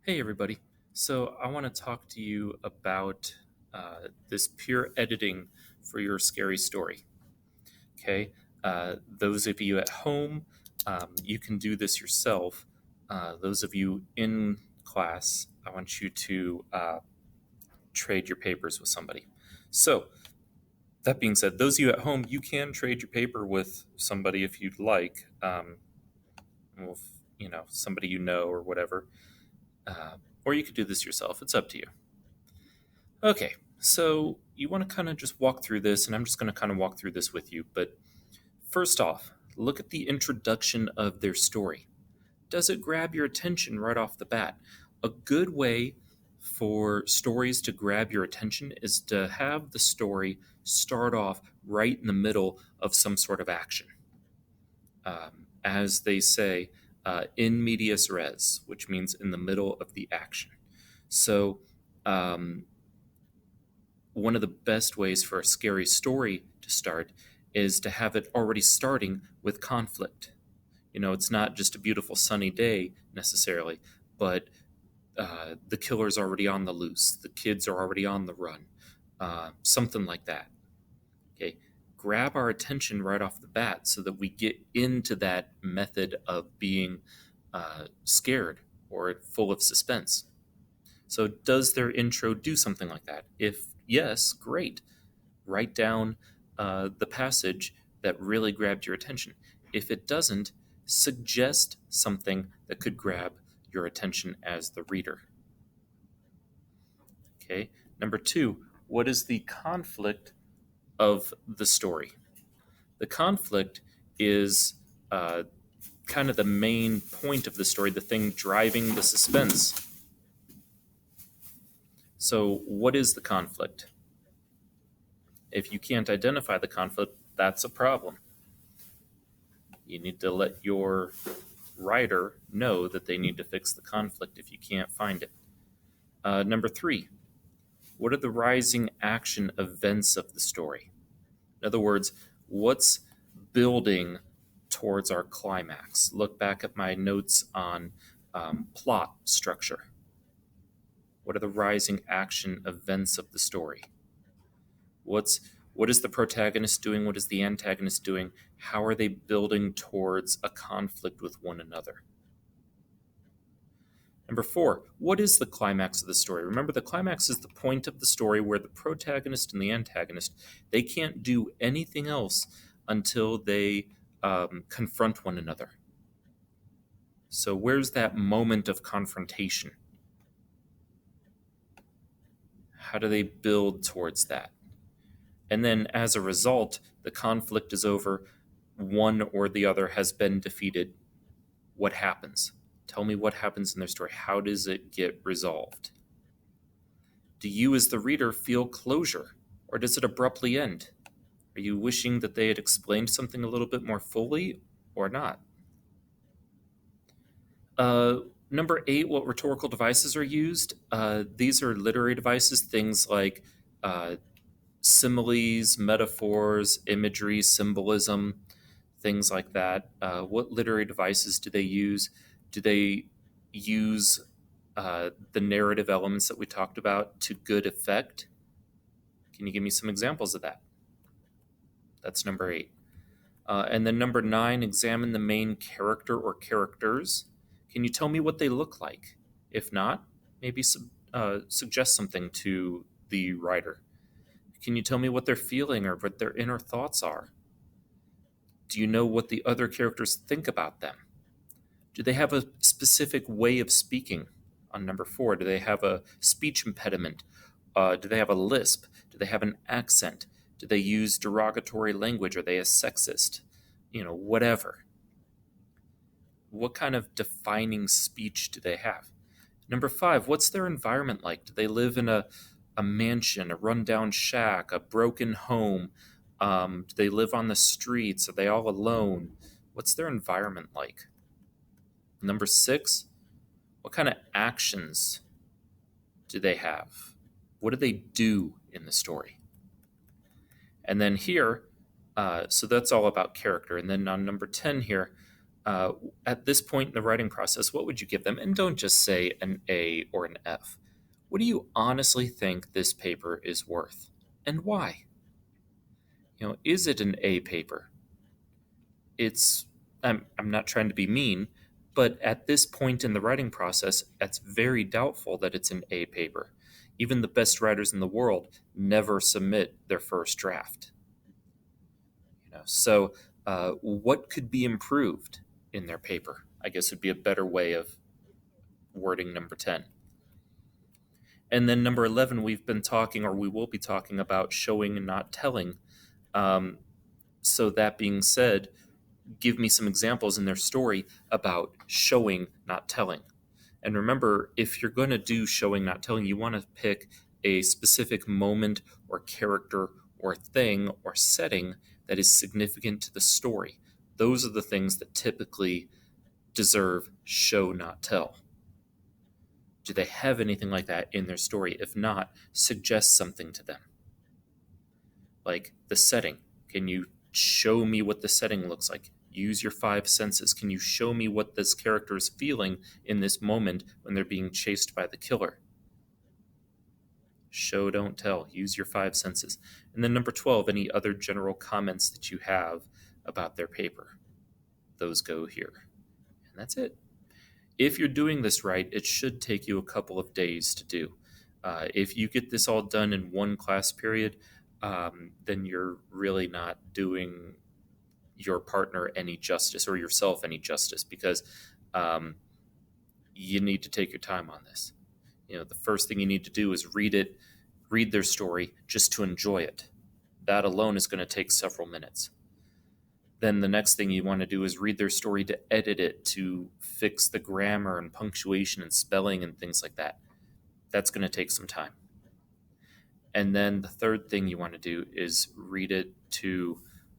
Hey, everybody. So, I want to talk to you about this peer editing for your scary story. Okay. Those of you at home, you can do this yourself. Those of you in class, I want you to trade your papers with somebody. So, that being said, those of you at home, you can trade your paper with somebody if you'd like. Well, somebody you know or whatever. Or you could do this yourself. It's up to you. Okay, so you want to kind of just walk through this, and I'm just going to kind of walk through this with you. But first off, look at the introduction of their story. Does it grab your attention right off the bat? A good way for stories to grab your attention is to have the story start off right in the middle of some sort of action. As they say, in medias res, which means in the middle of the action. So, um, one of the best ways for a scary story to start is to have it already starting with conflict. It's not just a beautiful sunny day necessarily, but the killer's already on the loose, the kids are already on the run, something like that. Okay, grab our attention right off the bat so that we get into that method of being scared or full of suspense. So, does their intro do something like that? If yes, great. Write down the passage that really grabbed your attention. If it doesn't, suggest something that could grab your attention as the reader. Okay. Number two, what is the conflict of the story? The conflict is uh, kind of the main point of the story, the thing driving the suspense. So, what is the conflict? If you can't identify the conflict, that's a problem. You need to let your writer know that they need to fix the conflict if you can't find it. Number three, what are the rising action events of the story? In other words, what's building towards our climax? Look back at my notes on plot structure. What are the rising action events of the story? What's what is the protagonist doing? What is the antagonist doing? How are they building towards a conflict with one another? Number four, what is the climax of the story? Remember, the climax is the point of the story where the protagonist and the antagonist, they can't do anything else until they confront one another. So where's that moment of confrontation? How do they build towards that? And then as a result, the conflict is over, one or the other has been defeated. What happens? Tell me what happens in their story. How does it get resolved? Do you, as the reader, feel closure, or does it abruptly end? Are you wishing that they had explained something a little bit more fully, or not? Uh, Number eight, what rhetorical devices are used? These are literary devices, things like uh, similes, metaphors, imagery, symbolism, things like that. What literary devices do they use? Do they use the narrative elements that we talked about to good effect? Can you give me some examples of that? That's number eight. And then number nine, examine the main character or characters. Can you tell me what they look like? If not, maybe suggest something to the writer. Can you tell me what they're feeling or what their inner thoughts are? Do you know what the other characters think about them? Do they have a specific way of speaking? On number four, do they have a speech impediment? Do they have a lisp? Do they have an accent? Do they use derogatory language? Are they a sexist? Whatever. What kind of defining speech do they have? Number five, what's their environment like? Do they live in a mansion, a rundown shack, a broken home? Do they live on the streets? Are they all alone? What's their environment like? Number six, what kind of actions do they have? What do they do in the story? And then here, so that's all about character. And then on number 10 here, Uh, at this point in the writing process, what would you give them? And don't just say an A or an F. What do you honestly think this paper is worth? And why? Is it an A paper? It's I'm not trying to be mean, but at this point in the writing process, it's very doubtful that it's an A paper. Even the best writers in the world never submit their first draft. So what could be improved in their paper? I guess would be a better way of wording number 10. And then number 11, we've been talking, or we will be talking about showing and not telling. Um, so that being said, give me some examples in their story about showing, not telling. And remember, if you're going to do showing, not telling, you want to pick a specific moment or character or thing or setting that is significant to the story. Those are the things that typically deserve show, not tell. Do they have anything like that in their story? If not, suggest something to them. Like the setting. Can you show me what the setting looks like? Use your five senses. Can you show me what this character is feeling in this moment when they're being chased by the killer? Show, don't tell. Use your five senses. And then number 12, any other general comments that you have about their paper. Those go here. And that's it. If you're doing this right, it should take you a couple of days to do. If you get this all done in one class period, then you're really not doing your partner any justice or yourself any justice because um, you need to take your time on this. The first thing you need to do is read their story just to enjoy it. That alone is going to take several minutes. Then the next thing you want to do is read their story to edit it, to fix the grammar and punctuation and spelling and things like that. That's going to take some time. And then the third thing you want to do is read it to